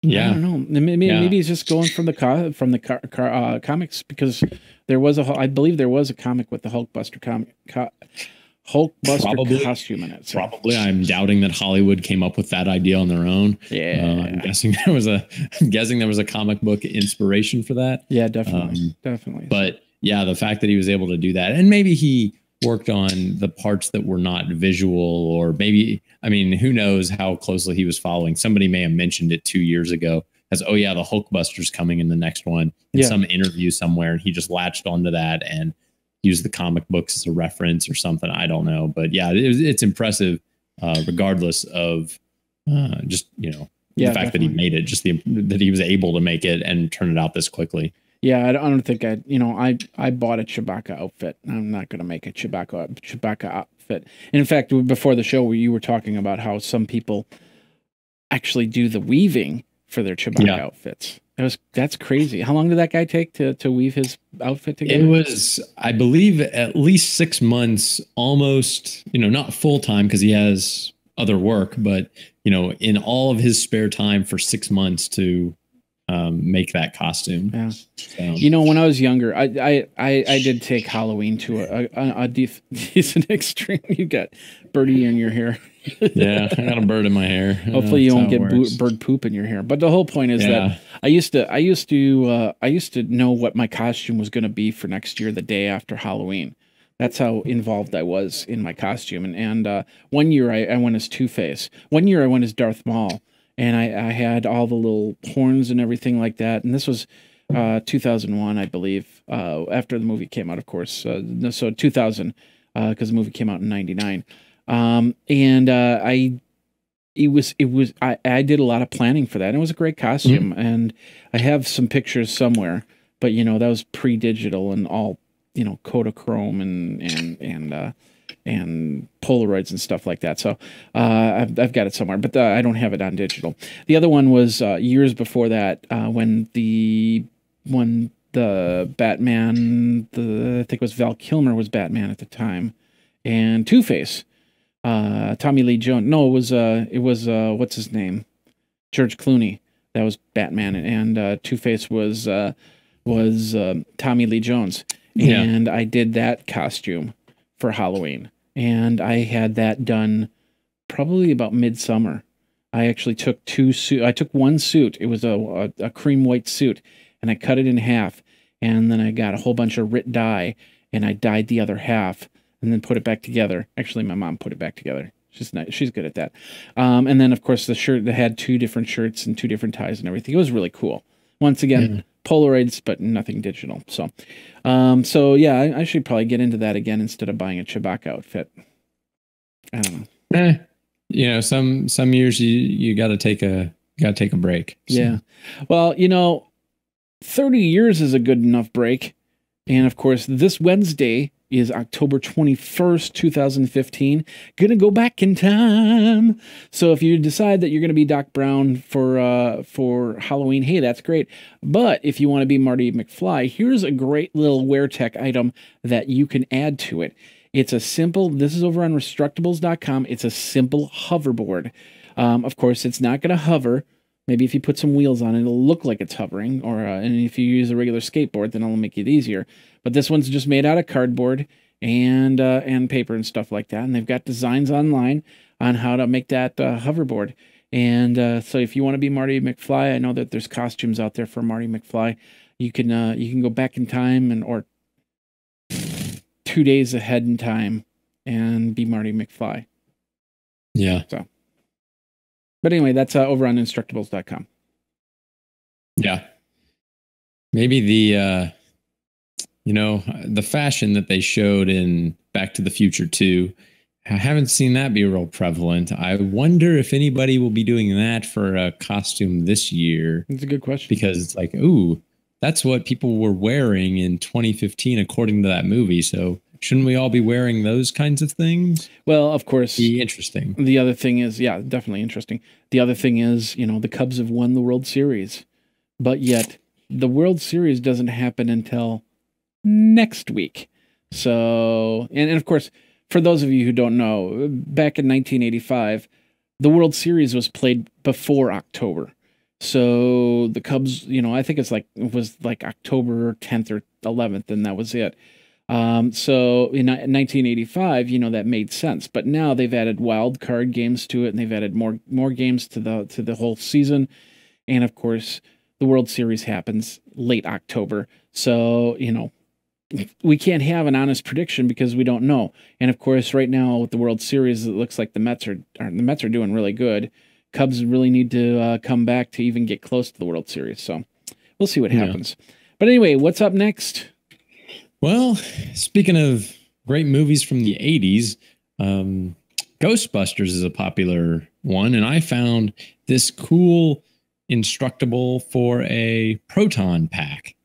I don't know. Maybe he's just going from the comics, because there was I believe there was a comic with the Hulkbuster costume in it. So. Probably. I'm doubting that Hollywood came up with that idea on their own. Yeah. I'm guessing there was a comic book inspiration for that. Yeah, definitely. Definitely. But yeah, the fact that he was able to do that, and maybe he worked on the parts that were not visual, or maybe, I mean, who knows how closely he was following. Somebody may have mentioned it 2 years ago as, oh yeah, the Hulkbuster's coming in the next one, in some interview somewhere, and he just latched onto that and used the comic books as a reference or something. I don't know, but yeah, it's impressive, regardless of just the fact that he made it, just that he was able to make it and turn it out this quickly. Yeah, I don't think I bought a Chewbacca outfit. I'm not going to make a Chewbacca outfit. And in fact, before the show, you were talking about how some people actually do the weaving for their Chewbacca outfits. That's crazy. How long did that guy take to weave his outfit together? It was, I believe, at least 6 months, almost, not full time because he has other work, but, in all of his spare time for 6 months to make that costume. Yeah. So. When I was younger, I did take Halloween to a decent extreme. You got birdie in your hair. Yeah, I got a bird in my hair. Hopefully you won't get bird poop in your hair. But the whole point is that I used to know what my costume was going to be for next year, the day after Halloween. That's how involved I was in my costume. And 1 year I went as Two-Face. 1 year I went as Darth Maul. And I had all the little horns and everything like that. And this was 2001, I believe, after the movie came out, of course. So 2000, because the movie came out in 99. I did a lot of planning for that. And it was a great costume. And I have some pictures somewhere. But, that was pre-digital and all, Kodachrome and Polaroids and stuff like that. So I've got it somewhere, but I don't have it on digital. The other one was years before that, when the Batman, I think it was Val Kilmer was Batman at the time, and Two-Face, Tommy Lee Jones. No, it was what's his name, George Clooney. That was Batman, and Two-Face was Tommy Lee Jones, and I did that costume for Halloween. And I had that done probably about midsummer. I actually took one suit. It was a cream white suit, and I cut it in half. and then I got a whole bunch of RIT dye, and I dyed the other half, and then put it back together. Actually, my mom put it back together. She's nice. She's good at that. And then, of course, the shirt that had 2 different shirts and 2 different ties and everything. It was really cool. Once again, Polaroids, but nothing digital. So, so yeah, I should probably get into that again instead of buying a Chewbacca outfit. I don't know. You know, some years you got to take a break. So. Yeah. Well, you know, 30 years is a good enough break. And of course, this Wednesday is October 21st, 2015. Gonna go back in time. So if you decide that you're gonna be Doc Brown for Halloween, hey, that's great. But if you want to be Marty McFly, here's a great little Weartech item that you can add to it. It's a simple, this is over on Restructables.com. It's a simple hoverboard. Of course, it's not gonna hover. Maybe if you put some wheels on it, it'll look like it's hovering. Or and if you use a regular skateboard, then it'll make it easier. But this one's just made out of cardboard and paper and stuff like that. And they've got designs online on how to make that hoverboard. And so if you want to be Marty McFly, I know that there's costumes out there for Marty McFly. You can go back in time or 2 days ahead in time and be Marty McFly. Yeah. So. But anyway, that's over on Instructables.com. Yeah. Maybe the fashion that they showed in Back to the Future 2, I haven't seen that be real prevalent. I wonder if anybody will be doing that for a costume this year. That's a good question. Because it's like, ooh, that's what people were wearing in 2015, according to that movie. So shouldn't we all be wearing those kinds of things? Well, of course. Be interesting. The other thing is, yeah, definitely interesting. The other thing is, you know, the Cubs have won the World Series, but yet the World Series doesn't happen until next week. So, and of course, for those of you who don't know, back in 1985, the World Series was played before October. So the Cubs, you know, I think it was like October 10th or 11th, and that was it. So in 1985, you know, that made sense. But now they've added wild card games to it, and they've added more games to the whole season. And of course, the World Series happens late October. So, you know, we can't have an honest prediction because we don't know. And of course, right now with the World Series, it looks like the Mets are doing really good. Cubs really need to come back to even get close to the World Series. So we'll see what happens. But anyway, what's up next? Well, speaking of great movies from the 80s, Ghostbusters is a popular one, and I found this cool Instructable for a proton pack.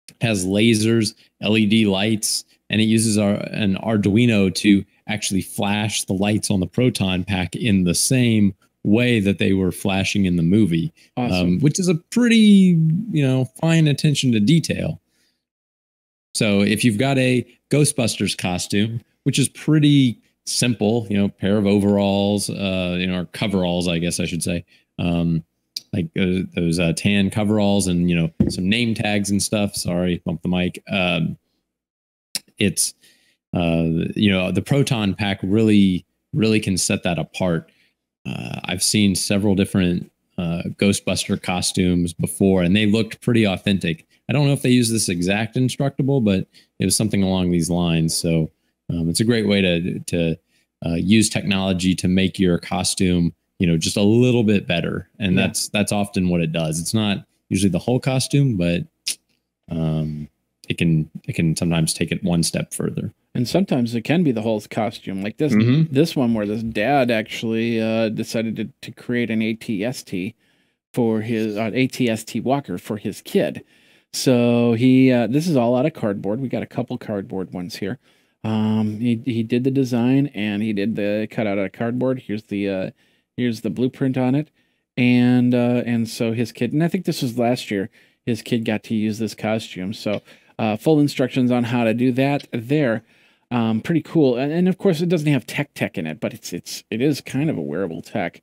It has lasers, LED lights, and it uses an Arduino to actually flash the lights on the proton pack in the same way that they were flashing in the movie. Awesome. Which is a pretty, fine attention to detail. So if you've got a Ghostbusters costume, which is pretty simple, pair of overalls, or coveralls, I guess I should say, like those tan coveralls and, some name tags and stuff. Sorry, bump the mic. It's, the proton pack really can set that apart. I've seen several different Ghostbuster costumes before, and they looked pretty authentic. I don't know if they use this exact Instructable, but it was something along these lines. So it's a great way to use technology to make your costume, just a little bit better. And that's often what it does. It's not usually the whole costume, but it can sometimes take it one step further. And sometimes it can be the whole costume, like this this one where this dad actually decided to create an ATST for his ATST walker for his kid. So he this is all out of cardboard. We got a couple cardboard ones here. He did the design and he did the cutout out of cardboard. Here's the blueprint on it, and so his kid, and I think this was last year, his kid got to use this costume. So full instructions on how to do that there. Pretty cool, and of course it doesn't have tech in it, but it is kind of a wearable tech,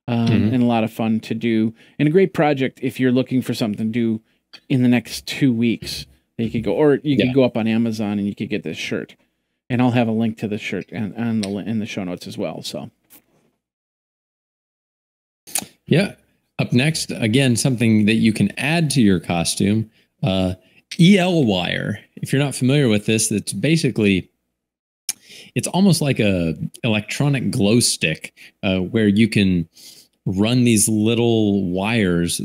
and a lot of fun to do, and a great project if you're looking for something to do in the next 2 weeks. You could go, or you could go up on Amazon and you could get this shirt, and I'll have a link to the shirt in the show notes as well. So yeah, up next, again, something that you can add to your costume EL wire. If you're not familiar with this, it's basically, it's almost like a electronic glow stick where you can run these little wires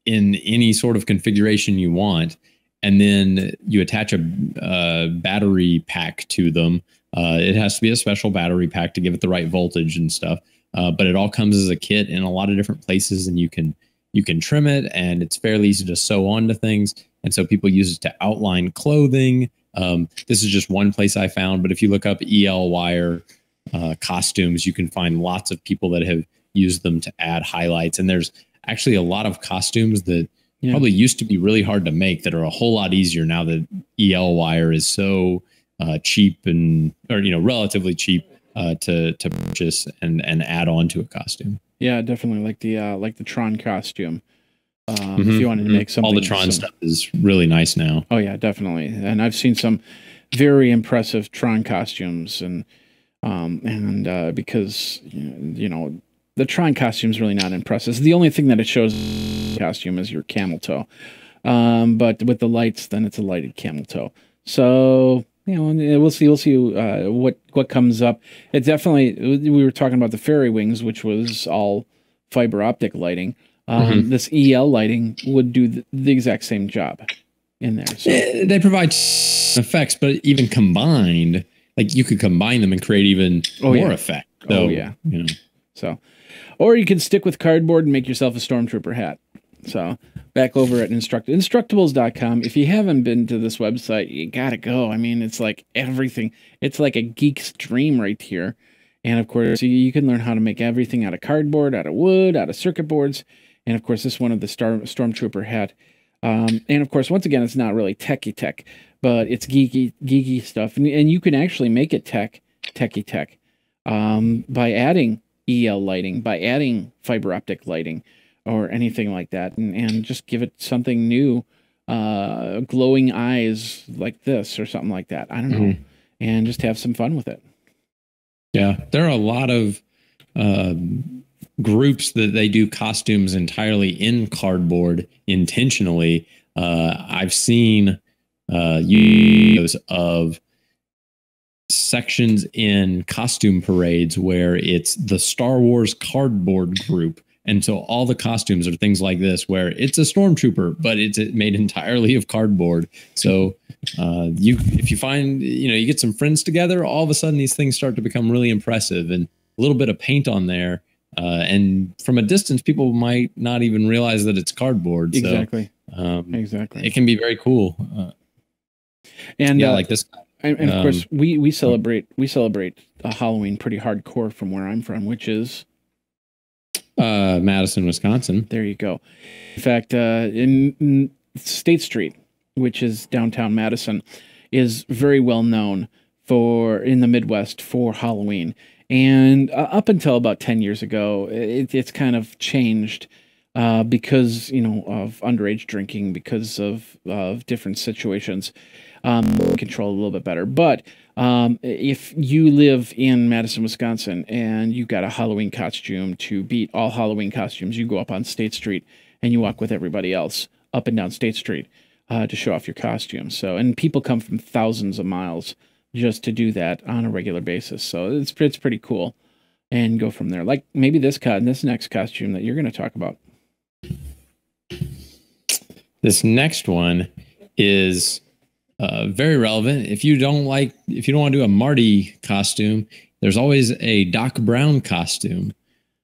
in any sort of configuration you want, and then you attach a battery pack to them. It has to be a special battery pack to give it the right voltage and stuff. But it all comes as a kit in a lot of different places, and you can trim it, and it's fairly easy to sew onto things. And so people use it to outline clothing. This is just one place I found, but if you look up EL wire costumes, you can find lots of people that have used them to add highlights. And there's actually a lot of costumes that probably used to be really hard to make that are a whole lot easier now that EL wire is so cheap or relatively cheap to purchase and add on to a costume. Yeah, definitely like the Tron costume. If you wanted to make something, all the Tron stuff is really nice now. Oh yeah, definitely. And I've seen some very impressive Tron costumes, and because the Tron costume is really not impressive. The only thing that it shows costume is your camel toe, but with the lights, then it's a lighted camel toe. So we'll see what comes up. It definitely, we were talking about the fairy wings, which was all fiber optic lighting. This EL lighting would do the exact same job in there. So. They provide effects, but even combined, like you could combine them and create even more effect. So, So, or you can stick with cardboard and make yourself a Stormtrooper hat. So back over at Instructables.com. If you haven't been to this website, you gotta go. I mean, it's like everything. It's like a geek's dream right here. And of course, you can learn how to make everything out of cardboard, out of wood, out of circuit boards. And of course, this one of the Stormtrooper hat. And of course, once again, it's not really techie tech, but it's geeky stuff. And you can actually make it techie tech by adding EL lighting, by adding fiber optic lighting, or anything like that, and just give it something new, glowing eyes like this or something like that. I don't know, and just have some fun with it. Yeah, there are a lot of groups that they do costumes entirely in cardboard intentionally. I've seen videos of sections in costume parades where it's the Star Wars cardboard group. And so all the costumes are things like this, where it's a Stormtrooper, but it's made entirely of cardboard. So if you find, you get some friends together, all of a sudden these things start to become really impressive, and a little bit of paint on there. And from a distance, people might not even realize that it's cardboard. Exactly. So, exactly. It can be very cool. And like this. And of course, we celebrate Halloween pretty hardcore from where I'm from, which is Madison, Wisconsin. There you go. In fact, in State Street, which is downtown Madison, is very well known in the Midwest for Halloween. And up until about 10 years ago, it's kind of changed because of underage drinking, because of different situations. Control a little bit better. But if you live in Madison, Wisconsin, and you've got a Halloween costume, to beat all Halloween costumes, you go up on State Street and you walk with everybody else up and down State Street to show off your costume. So, and people come from thousands of miles just to do that on a regular basis. So it's pretty cool, and go from there. Like maybe this next costume that you're going to talk about. This next one is very relevant. If you don't want to do a Marty costume, there's always a Doc Brown costume.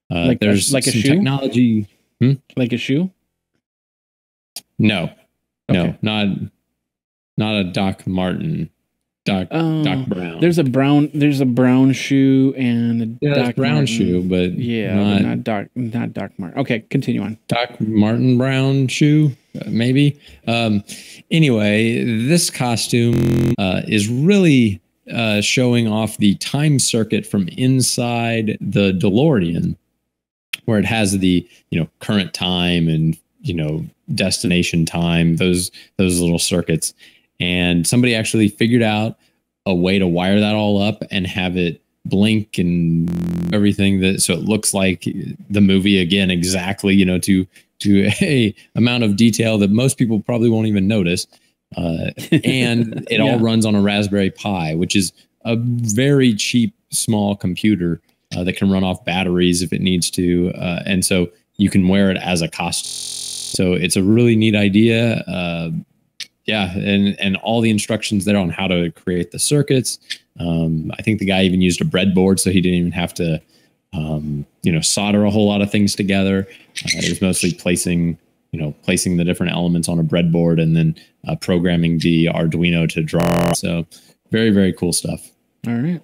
There's like a shoe? Technology. Like a shoe? No, okay. no, not a Doc Martin. Doc Brown. There's a brown shoe and a Doc brown Martin shoe, but not Doc Martin. Okay, continue on. Doc Martin Brown shoe, maybe. Anyway, this costume is really showing off the time circuit from inside the DeLorean, where it has the current time and destination time, those little circuits. And somebody actually figured out a way to wire that all up and have it blink and everything, so it looks like the movie again, exactly, to to a amount of detail that most people probably won't even notice. And it all runs on a Raspberry Pi, which is a very cheap, small computer that can run off batteries if it needs to. And so you can wear it as a costume. So it's a really neat idea. And all the instructions there on how to create the circuits. I think the guy even used a breadboard, so he didn't even have to, solder a whole lot of things together. It was mostly placing the different elements on a breadboard and then programming the Arduino to draw. So very, very cool stuff. All right.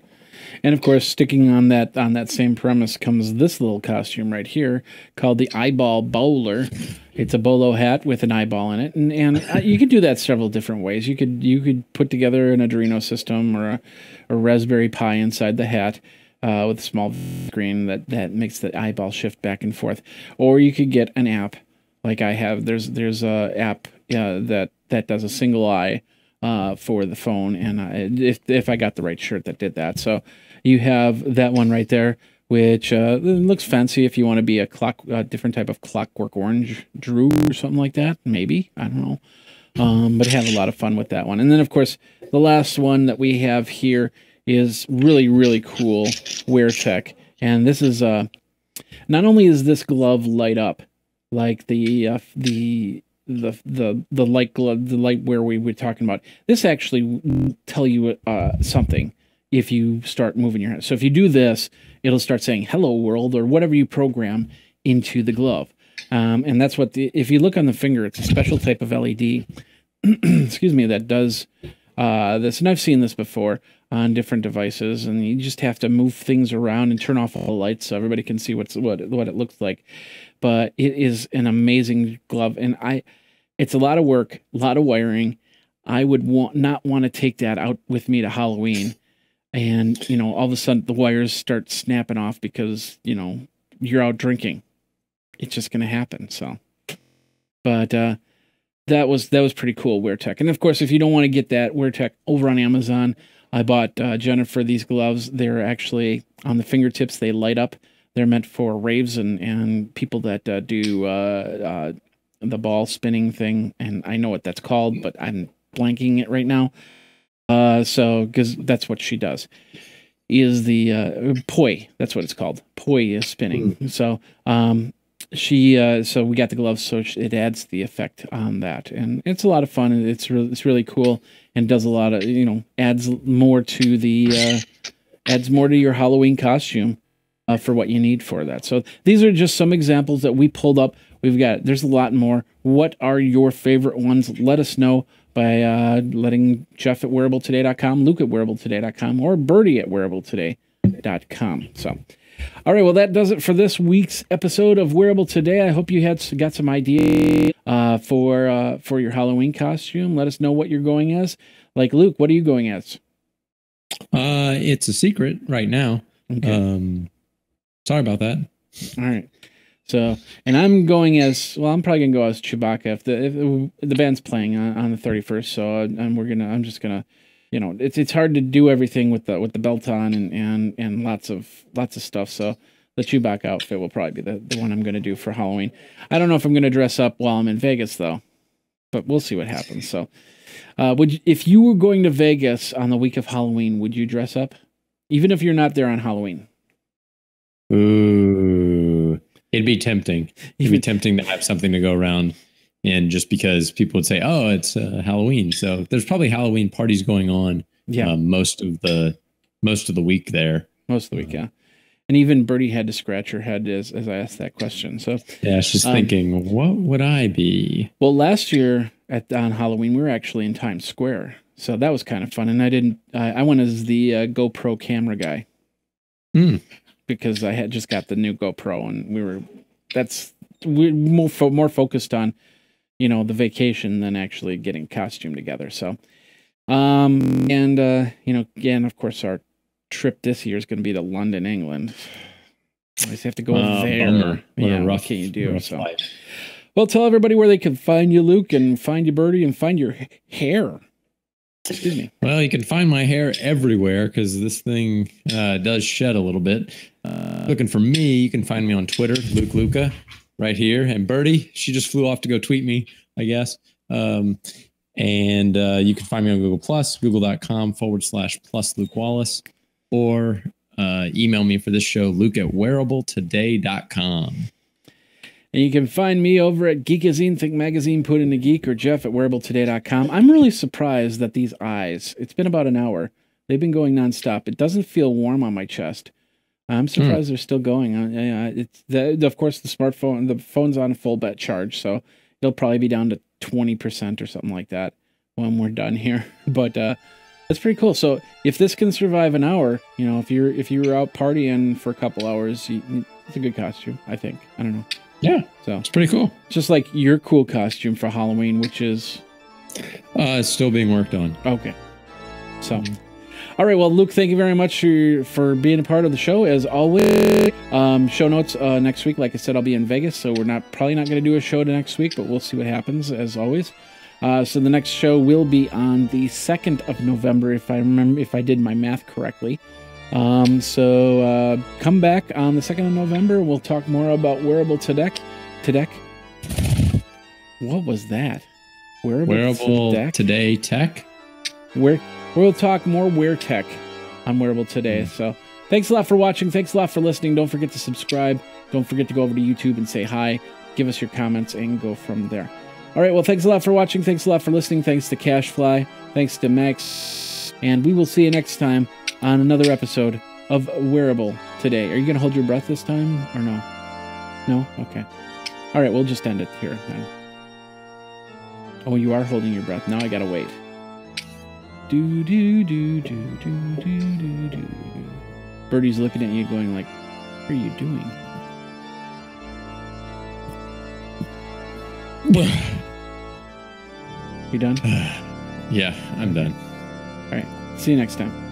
And of course, sticking on that same premise comes this little costume right here called the Eyeball Bowler. It's a bolo hat with an eyeball in it, and you could do that several different ways. You could put together an Arduino system or a Raspberry Pi inside the hat with a small screen that makes the eyeball shift back and forth, or you could get an app like I have. There's a app that does a single eye for the phone, and if I got the right shirt that did that. So you have that one right there, which looks fancy if you want to be a different type of Clockwork Orange Drew or something like that. Maybe, I don't know. But have a lot of fun with that one. And then, of course, the last one that we have here is really, really cool Weartech. And this is not only is this glove light up like the light glove, the light wear we were talking about. This actually will tell you something if you start moving your hand. So if you do this, it'll start saying "Hello World" or whatever you program into the glove. And that's what if you look on the finger, it's a special type of LED. Excuse me, that does this. And I've seen this before on different devices. And you just have to move things around and turn off all the lights so everybody can see what it looks like. But it is an amazing glove, and it's a lot of work, a lot of wiring. I would not want to take that out with me to Halloween, and all of a sudden the wires start snapping off because you're out drinking. It's just going to happen. So, but that was pretty cool, Weartech. And of course, if you don't want to get that Weartech over on Amazon, I bought Jennifer these gloves. They're actually on the fingertips. They light up. They're meant for raves and people that do the ball spinning thing. And I know what that's called, but I'm blanking it right now. So, because that's what she does. Is the poi. That's what it's called. Poi is spinning. So, so we got the gloves, so it adds the effect on that. And it's a lot of fun. And it's really cool and does a lot of, adds more to your Halloween costume. For what you need for that. So these are just some examples that we pulled up. There's a lot more. What are your favorite ones? Let us know by letting Jeff at wearabletoday.com, Luke at wearabletoday.com, or Birdie at wearabletoday.com. So, all right, well, that does it for this week's episode of Wearable Today. I hope you got some ideas for your Halloween costume. Let us know what you're going as. Like, Luke, what are you going as? It's a secret right now. Okay. Sorry about that. All right. So, and I'm going as well. I'm probably gonna go as Chewbacca if the band's playing on the 31st. So, I'm just gonna, it's hard to do everything with the belt on and lots of stuff. So, the Chewbacca outfit will probably be the one I'm gonna do for Halloween. I don't know if I'm gonna dress up while I'm in Vegas though, but we'll see what happens. So, if you were going to Vegas on the week of Halloween, would you dress up, even if you're not there on Halloween? Ooh, it'd be tempting. It'd be tempting to have something to go around, and just because people would say, "Oh, it's Halloween," so there's probably Halloween parties going on. Yeah, most of the week there. Most of the week, yeah. And even Birdie had to scratch her head as I asked that question. So yeah, she's thinking, "What would I be?" Well, last year on Halloween, we were actually in Times Square, so that was kind of fun. And I went as the GoPro camera guy. Because I had just got the new GoPro, and we're more focused on, the vacation than actually getting costume together. So, again, of course, our trip this year is going to be to London, England. I just have to go there. Bummer. What can you do? So, well, tell everybody where they can find you, Luke, and find you, Birdie, and find your hair. Excuse me. Well, you can find my hair everywhere because this thing does shed a little bit. Looking for me, you can find me on Twitter, Luke Luca. right here. And Birdie, she just flew off to go tweet me, I guess. And you can find me on Google Plus, google.com/plus Luke Wallace, or email me for this show, luke@wearabletoday.com. And you can find me over at Geekazine, Think Magazine, Put in a Geek, or Jeff at wearabletoday.com. I'm really surprised that these eyes, it's been about an hour. They've been going nonstop. It doesn't feel warm on my chest. I'm surprised they're still going. Of course, the phone's on full bet charge, so it'll probably be down to 20% or something like that when we're done here. But that's pretty cool. So if this can survive an hour, you know, if you were out partying for a couple hours, it's a good costume, I think. I don't know. Yeah, so it's pretty cool. Just like your cool costume for Halloween, which is it's still being worked on. Okay. So, all right. Well, Luke, thank you very much for being a part of the show as always. Show notes next week. Like I said, I'll be in Vegas, so we're probably not going to do a show next week, but we'll see what happens as always. So the next show will be on the 2nd of November, if I did my math correctly. So come back on the 2nd of November. We'll talk more about Wearable Today. What was that? Wearable Today Tech? We'll talk more Weartech on Wearable Today. So thanks a lot for watching. Thanks a lot for listening. Don't forget to subscribe. Don't forget to go over to YouTube and say hi. Give us your comments and go from there. All right. Well, thanks a lot for watching. Thanks a lot for listening. Thanks to Cashfly. Thanks to Max. And we will see you next time on another episode of Wearable Today. Are you going to hold your breath this time or no? No? Okay. All right, we'll just end it here then. Oh, you are holding your breath. Now I got to wait. Do, do, do, do, do, do, do, do. Birdie's looking at you going like, what are you doing? You done? Yeah, I'm done. All right. See you next time.